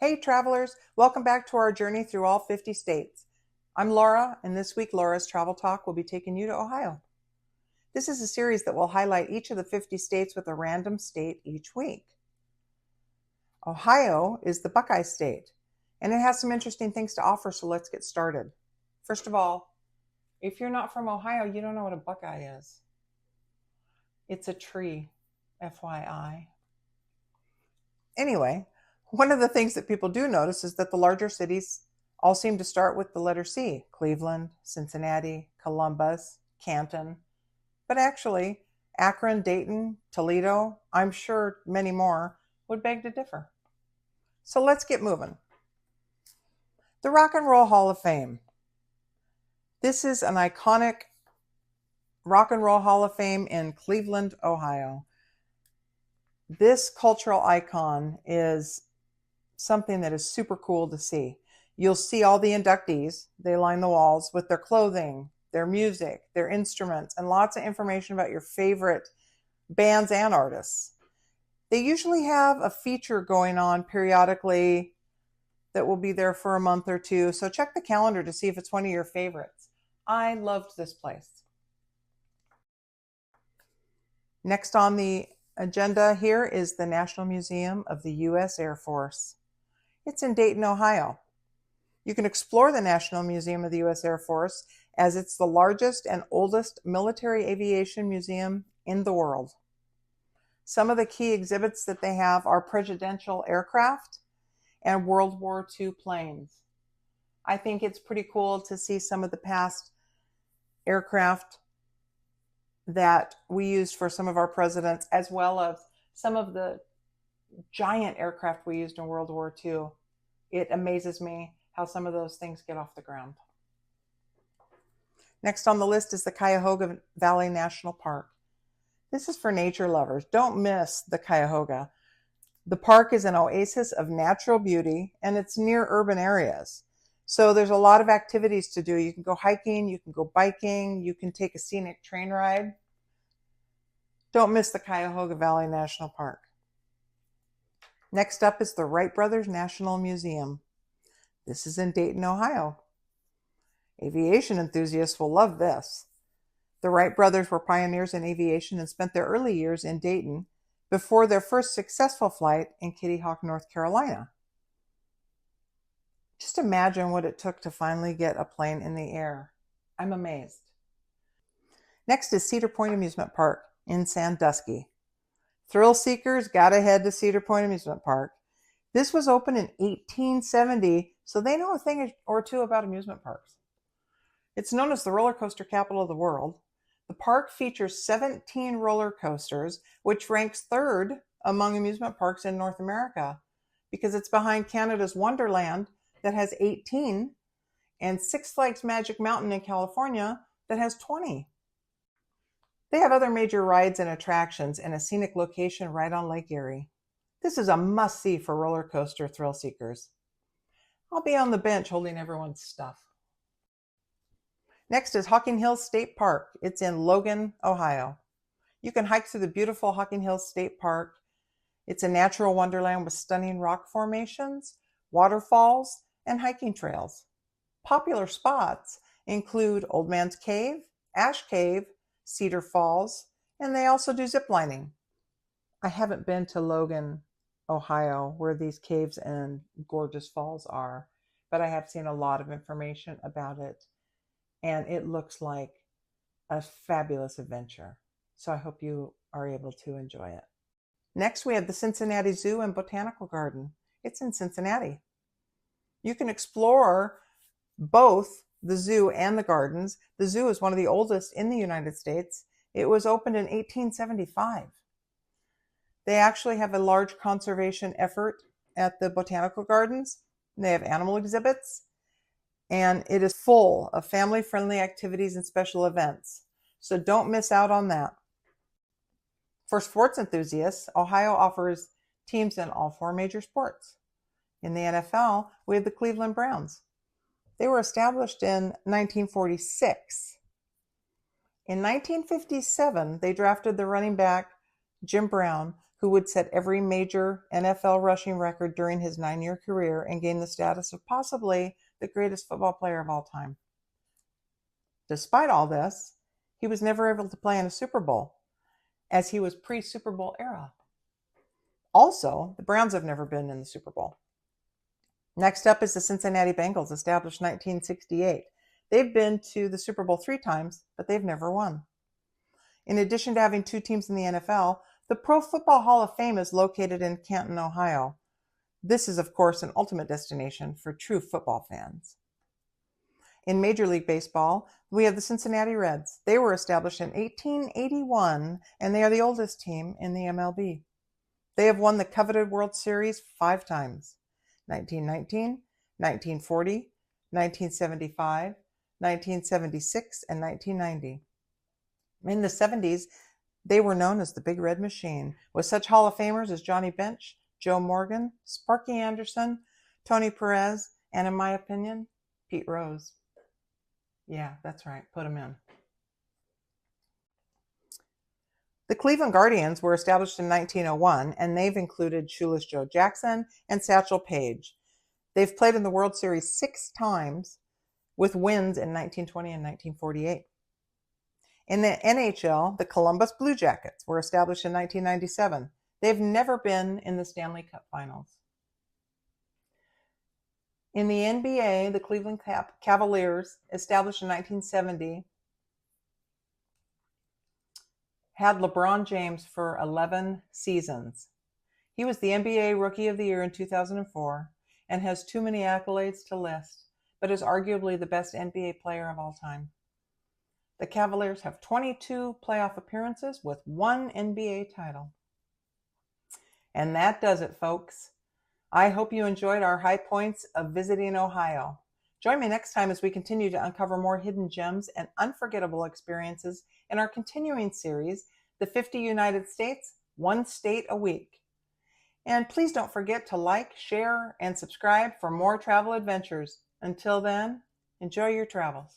Hey travelers, welcome back to our journey through all 50 states. I'm Laura, and this week Laura's Travel Talk will be taking you to Ohio. This is a series that will highlight each of the 50 states with a random state each week. Ohio is the Buckeye state, and it has some interesting things to offer, so let's get started. First of all, if you're not from Ohio, you don't know what a Buckeye is. It's a tree, FYI. Anyway, one of the things that people do notice is that the larger cities all seem to start with the letter C: Cleveland, Cincinnati, Columbus, Canton. But actually, Akron, Dayton, Toledo, I'm sure many more, would beg to differ. So let's get moving. The Rock and Roll Hall of Fame. This is an iconic Rock and Roll Hall of Fame in Cleveland, Ohio. This cultural icon is something that is super cool to see. You'll see all the inductees. They line the walls with their clothing, their music, their instruments, and lots of information about your favorite bands and artists. They usually have a feature going on periodically that will be there for a month or two, so check the calendar to see if it's one of your favorites. I loved this place. Next on the agenda here is the National Museum of the U.S. Air Force. It's in Dayton, Ohio. You can explore the National Museum of the U.S. Air Force as it's the largest and oldest military aviation museum in the world. Some of the key exhibits that they have are presidential aircraft and World War II planes. I think it's pretty cool to see some of the past aircraft that we used for some of our presidents, as well as some of the giant aircraft we used in World War II. It amazes me how some of those things get off the ground. Next on the list is the Cuyahoga Valley National Park. This is for nature lovers. Don't miss the Cuyahoga. The park is an oasis of natural beauty, and it's near urban areas. So there's a lot of activities to do. You can go hiking, you can go biking, you can take a scenic train ride. Don't miss the Cuyahoga Valley National Park. Next up is the Wright Brothers National Museum. This is in Dayton, Ohio. Aviation enthusiasts will love this. The Wright brothers were pioneers in aviation and spent their early years in Dayton before their first successful flight in Kitty Hawk, North Carolina. Just imagine what it took to finally get a plane in the air. I'm amazed. Next is Cedar Point Amusement Park in Sandusky. Thrill seekers gotta head to Cedar Point Amusement Park. This was opened in 1870, so they know a thing or two about amusement parks. It's known as the roller coaster capital of the world. The park features 17 roller coasters, which ranks third among amusement parks in North America because it's behind Canada's Wonderland that has 18 and Six Flags Magic Mountain in California that has 20. They have other major rides and attractions in a scenic location right on Lake Erie. This is a must-see for roller coaster thrill seekers. I'll be on the bench holding everyone's stuff. Next is Hocking Hills State Park. It's in Logan, Ohio. You can hike through the beautiful Hocking Hills State Park. It's a natural wonderland with stunning rock formations, waterfalls, and hiking trails. Popular spots include Old Man's Cave, Ash Cave, Cedar Falls, and they also do zip lining. I haven't been to Logan, Ohio, where these caves and gorgeous falls are, but I have seen a lot of information about it, and it looks like a fabulous adventure. So I hope you are able to enjoy it. Next, we have the Cincinnati Zoo and Botanical Garden. It's in Cincinnati. You can explore both the zoo and the gardens. The zoo is one of the oldest in the United States. It was opened in 1875. They actually have a large conservation effort at the botanical gardens. They have animal exhibits, and it is full of family-friendly activities and special events. So don't miss out on that. For sports enthusiasts, Ohio offers teams in all 4 major sports. In the NFL, we have the Cleveland Browns. They were established in 1946. In 1957, they drafted the running back Jim Brown, who would set every major NFL rushing record during his 9-year career and gain the status of possibly the greatest football player of all time. Despite all this, he was never able to play in a Super Bowl, as he was pre-Super Bowl era. Also, the Browns have never been in the Super Bowl. Next up is the Cincinnati Bengals, established 1968. They've been to the Super Bowl 3 times, but they've never won. In addition to having 2 teams in the NFL, the Pro Football Hall of Fame is located in Canton, Ohio. This is, of course, an ultimate destination for true football fans. In Major League Baseball, we have the Cincinnati Reds. They were established in 1881, and they are the oldest team in the MLB. They have won the coveted World Series 5 times: 1919, 1940, 1975, 1976, and 1990. In the 70s, they were known as the Big Red Machine, with such Hall of Famers as Johnny Bench, Joe Morgan, Sparky Anderson, Tony Perez, and in my opinion, Pete Rose. Yeah, that's right, put him in. The Cleveland Guardians were established in 1901, and they've included Shoeless Joe Jackson and Satchel Paige. They've played in the World Series 6 times, with wins in 1920 and 1948. In the NHL, the Columbus Blue Jackets were established in 1997. They've never been in the Stanley Cup Finals. In the NBA, the Cleveland Cavaliers, established in 1970, had LeBron James for 11 seasons. He was the NBA Rookie of the Year in 2004 and has too many accolades to list, but is arguably the best NBA player of all time. The Cavaliers have 22 playoff appearances with 1 NBA title. And that does it, folks. I hope you enjoyed our high points of visiting Ohio. Join me next time as we continue to uncover more hidden gems and unforgettable experiences in our continuing series, The 50 United States, One State a Week. And please don't forget to like, share, and subscribe for more travel adventures. Until then, enjoy your travels.